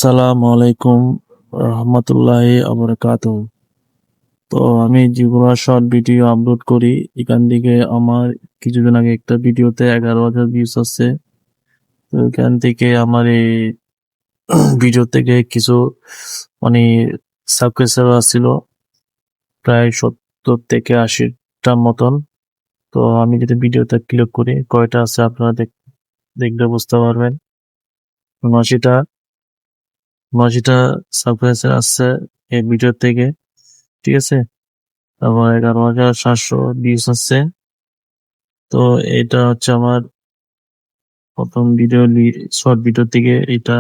আসসালামু আলাইকুম রহমতুল্লাহি আবরাকাতুহ। তো আমি যেগুলো শর্ট ভিডিও আপলোড করি, এখান থেকে আমার কিছুদিন আগে একটা ভিডিওতে 11,000 ভিউজ আছে। তো এখান থেকে আমার এই ভিডিও থেকে কিছু মানে সাবস্ক্রাইবার ছিল প্রায় 70 থেকে 80টার মতন। তো আমি যদি ভিডিওটা ক্লিক করি কয়টা আছে আপনারা দেখলে বুঝতে পারবেন। 79টা 79টা সাবস্ক্রাইবার আছে এই ভিডিও থেকে, ঠিক আছে। তারপর 11,700 ভিউজ আছে। তো এটা হচ্ছে আমার প্রথম ভিডিও, শর্ট ভিডিও থেকে এটা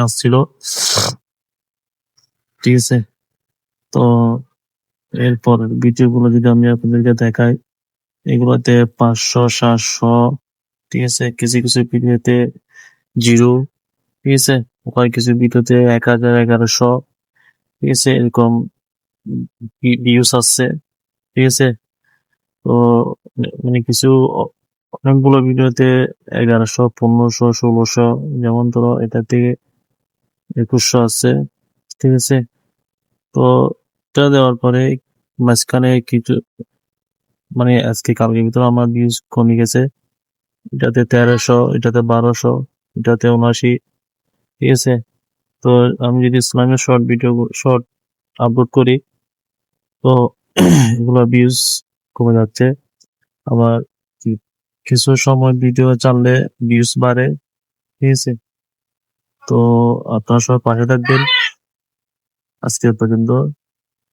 আসছিল, ঠিক আছে। তো এরপর ভিডিও গুলো যদি আমি আপনাদেরকে দেখাই, এগুলোতে 500, 700, ঠিক আছে। কিছু কিছু ভিডিওতে 0, ঠিক আছে। ওখানে কিছু ভিডিওতে 1,000, 1100, ঠিক আছে, এরকম ভিউজ আসছে, ঠিক আছে। তো মানে কিছু অনেকগুলো ভিডিওতে 1100, 1500, 1600, যেমন ধরো এটা থেকে 2100 আছে, ঠিক আছে। তো এটা দেওয়ার পরে মাঝখানে কিছু মানে আজকে কালকের ভিতরে আমার ভিউজ কমে গেছে। এটাতে 1300, এটাতে 1200, এটাতে 79, ঠিক আছে। তো আমি যদি ইসলামের শর্ট আপলোড করি, তো এগুলো ভিউজ কমে যাচ্ছে। আবার কিছু সময় ভিডিও চাললে ভিউজ বাড়ে, ঠিক আছে। তো আপনারা সবাই পাশে থাকবেন। আজকে পর্যন্ত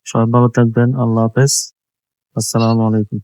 সবাই ভালো থাকবেন। আল্লাহ হাফেজ। আসসালামু আলাইকুম।